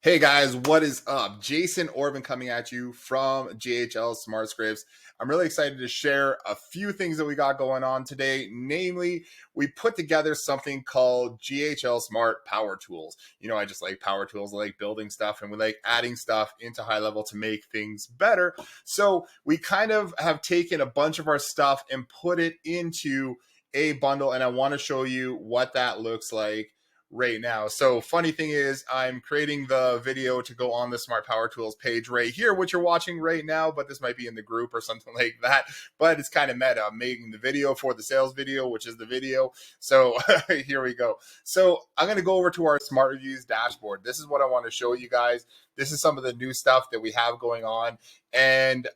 Hey guys, what is up? Jason Orban coming at you from GHL Smart Scripts. I'm really excited to share a few things that we got going on today. Namely, we put together something called GHL Smart Power Tools. You know, I just like power tools, I like building stuff, and we like adding stuff into HighLevel to make things better. So we kind of have taken a bunch of our stuff and put it into a bundle, and I want to show you what that looks like right now. So funny thing is I'm creating the video to go on the Smart Power Tools page right here, which you're watching right now, but this might be in the group or something like that. But it's kind of meta. I'm making the video for the sales video, which is the video. So here we go. So I'm going to go over to our Smart Reviews dashboard. This is what I want to show you guys. This is some of the new stuff that we have going on. And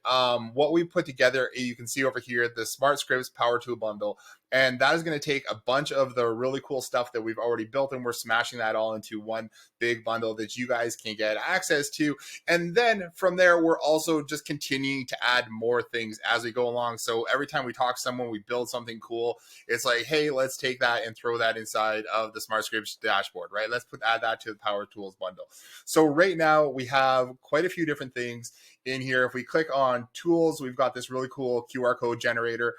what we put together, you can see over here, the Smart Scripts Power Tool Bundle. And that is going to take a bunch of the really cool stuff that we've already built, and we're smashing that all into one big bundle that you guys can get access to. And then from there, we're also just continuing to add more things as we go along. So every time we talk to someone, we build something cool. It's like, hey, let's take that and throw that inside of the Smart Scripts dashboard, right? Let's add that to the Power Tools bundle. So right now we have quite a few different things in here. If we click on tools, we've got this really cool QR code generator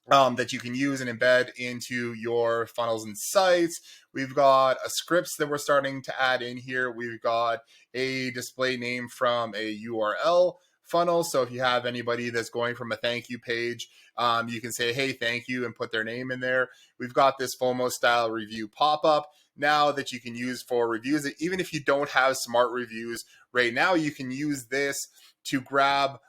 that you can use and embed into your funnels and sites. We've got a scripts that we're starting to add in here. We've got a display name from a URL funnel. So if you have anybody that's going from a thank you page, you can say, hey, thank you, and put their name in there. We've got this FOMO style review pop-up now that you can use for reviews. Even if you don't have smart reviews right now, you can use this to grab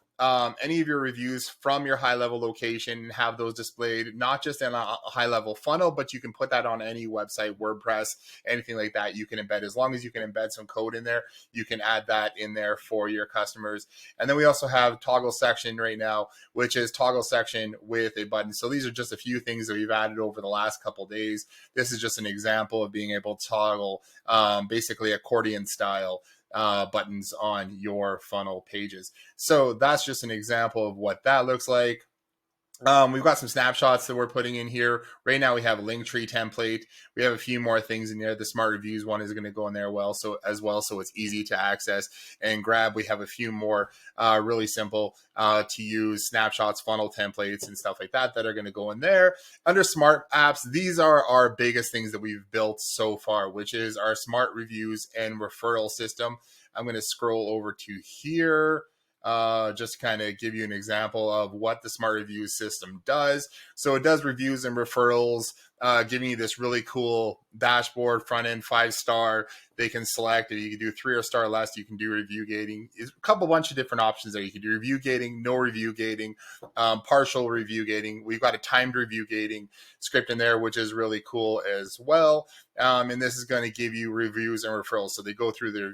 any of your reviews from your HighLevel location and have those displayed not just in a HighLevel funnel, but you can put that on any website, WordPress, anything like that. You can embed, as long as you can embed some code in there, you can add that in there for your customers. And then we also have toggle section right now, which is toggle section with a button. So these are just a few things that we've added over the last couple of days. This is just an example of being able to toggle basically accordion style buttons on your funnel pages. So that's just an example of what that looks like. We've got some snapshots that we're putting in here. Right now we have a Linktree template. We have a few more things in there. The Smart Reviews one is going to go in there so it's easy to access and grab. We have a few more really simple to use snapshots, funnel templates, and stuff like that are going to go in there. Under Smart Apps, these are our biggest things that we've built so far, which is our Smart Reviews and referral system. I'm going to scroll over to here. Just kind of give you an example of what the Smart Reviews system does. So it does reviews and referrals, giving you this really cool dashboard, front end 5-star. They can select if you can do 3 or star less. You can do review gating. It's a bunch of different options there. You can do review gating, no review gating, partial review gating. We've got a timed review gating script in there, which is really cool as well. And this is going to give you reviews and referrals. So they go through the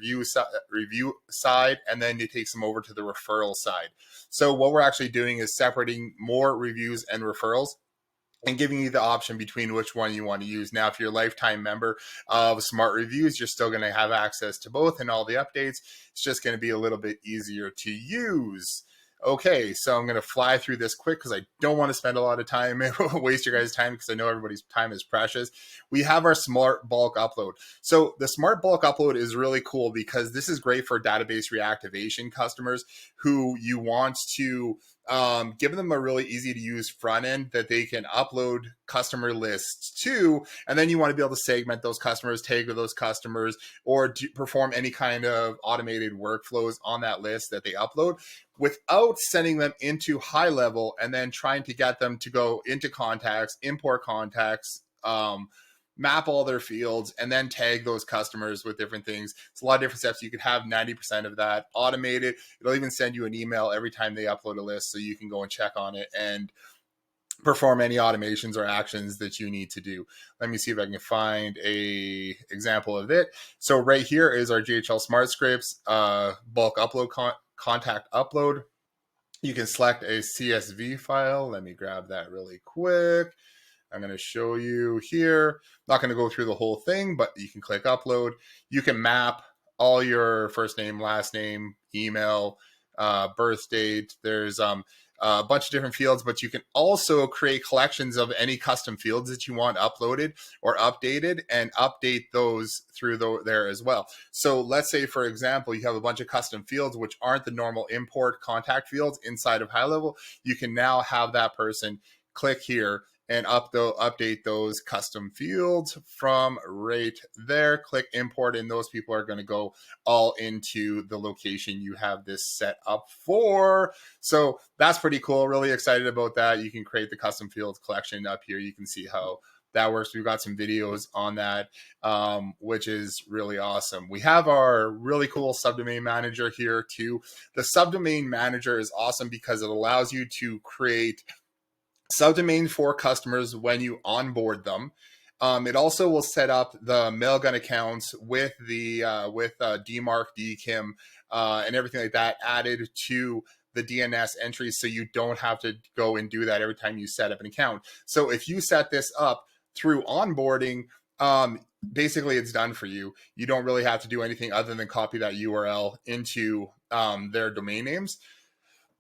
review side, and then it takes them over to the referral side. So what we're actually doing is separating more reviews and referrals and giving you the option between which one you want to use. Now, if you're a lifetime member of Smart Reviews, you're still going to have access to both and all the updates. It's just going to be a little bit easier to use. Okay, so I'm going to fly through this quick because I don't want to spend a lot of time and waste your guys' time, because I know everybody's time is precious. We have our Smart Bulk Upload. So the Smart Bulk Upload is really cool because this is great for database reactivation customers who you want to give them a really easy to use front end that they can upload customer lists to, and then you want to be able to segment those customers, tag those customers, or perform any kind of automated workflows on that list that they upload without sending them into HighLevel and then trying to get them to go into contacts, import contacts, map all their fields, and then tag those customers with different things. It's a lot of different steps. You could have 90% of that automated. It'll even send you an email every time they upload a list, so you can go and check on it and perform any automations or actions that you need to do. Let me see if I can find a example of it. So right here is our GHL Smart Scripts bulk upload contact upload. You can select a CSV file. Let me grab that really quick. I'm going to show you here. Not going to go through the whole thing, but you can click upload. You can map all your first name, last name, email, birth date. There's a bunch of different fields, but you can also create collections of any custom fields that you want uploaded or updated and update those through there as well. So let's say, for example, you have a bunch of custom fields which aren't the normal import contact fields inside of HighLevel. You can now have that person click here and update those custom fields from right there. Click import, and those people are going to go all into the location you have this set up for. So that's pretty cool. Really excited about that. You can create the custom fields collection up here. You can see how that works. We've got some videos on that, which is really awesome. We have our really cool subdomain manager here too. The subdomain manager is awesome because it allows you to create subdomains for customers when you onboard them. It also will set up the mailgun accounts with the DMARC, DKIM, and everything like that added to the DNS entries, so you don't have to go and do that every time you set up an account. So if you set this up through onboarding, basically it's done for you. You don't really have to do anything other than copy that URL into their domain names.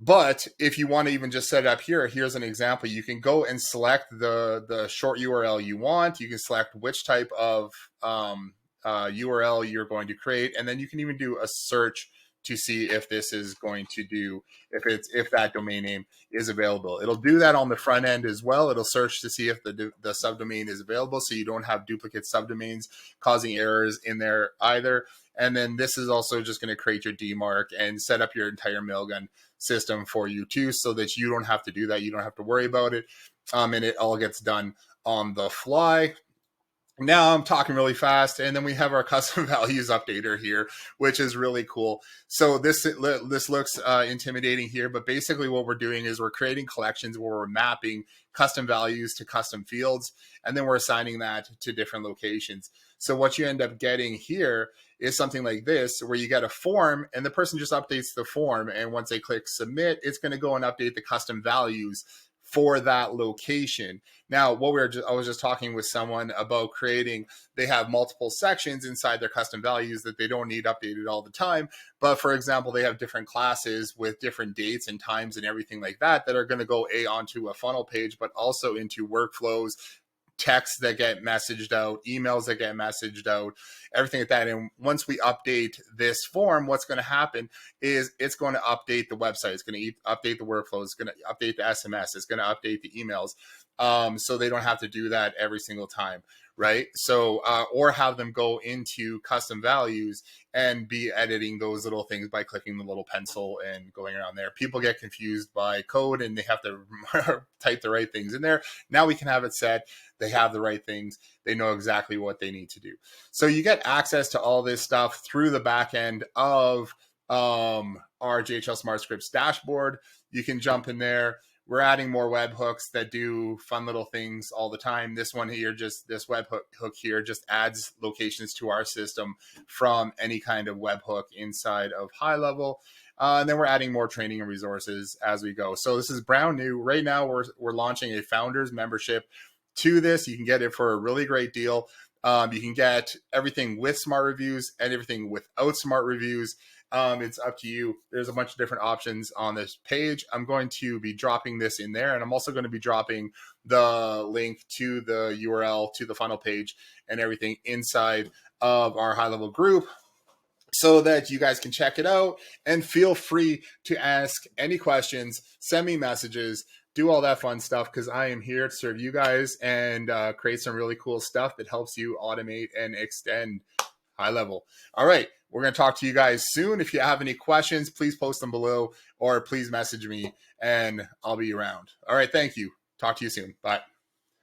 But if you want to even just set it up here, here's an example. You can go and select the short URL you want. You can select which type of URL you're going to create, and then you can even do a search to see if this is going to do, if that domain name is available. It'll do that on the front end as well. It'll search to see if the subdomain is available, so you don't have duplicate subdomains causing errors in there either. And then this is also just going to create your DMARC and set up your entire mailgun system for you too, so that you don't have to do that. You don't have to worry about it. And it all gets done on the fly. Now I'm talking really fast, and then we have our custom values updater here, which is really cool. So this looks intimidating here, but basically what we're doing is we're creating collections where we're mapping custom values to custom fields, and then we're assigning that to different locations. So what you end up getting here is something like this, where you get a form and the person just updates the form, and once they click submit, it's going to go and update the custom values for that location. Now, I was just talking with someone about creating, they have multiple sections inside their custom values that they don't need updated all the time. But for example, they have different classes with different dates and times and everything like that are going to go onto a funnel page, but also into workflows, texts that get messaged out, emails that get messaged out, everything like that. And once we update this form, what's going to happen is it's going to update the website. It's going to update the workflow. It's going to update the SMS. It's going to update the emails. So they don't have to do that every single time, right? So, or have them go into custom values and be editing those little things by clicking the little pencil and going around there. People get confused by code and they have to type the right things in there. Now we can have it set. They have the right things. They know exactly what they need to do. So you get access to all this stuff through the back end of our JHL Smart Scripts dashboard. You can jump in there. We're adding more webhooks that do fun little things all the time. This one here, just this webhook here, just adds locations to our system from any kind of webhook inside of HighLevel. And then we're adding more training and resources as we go. So this is brand new. Right now, we're launching a founders membership to this. You can get it for a really great deal. You can get everything with smart reviews and everything without smart reviews. It's up to you. There's a bunch of different options on this page. I'm going to be dropping this in there, and I'm also going to be dropping the link to the URL to the funnel page and everything inside of our HighLevel group, so that you guys can check it out. And feel free to ask any questions, send me messages, do all that fun stuff, because I am here to serve you guys and create some really cool stuff that helps you automate and extend HighLevel. All right, we're going to talk to you guys soon. If you have any questions, please post them below or please message me and I'll be around. All right, thank you. Talk to you soon. Bye.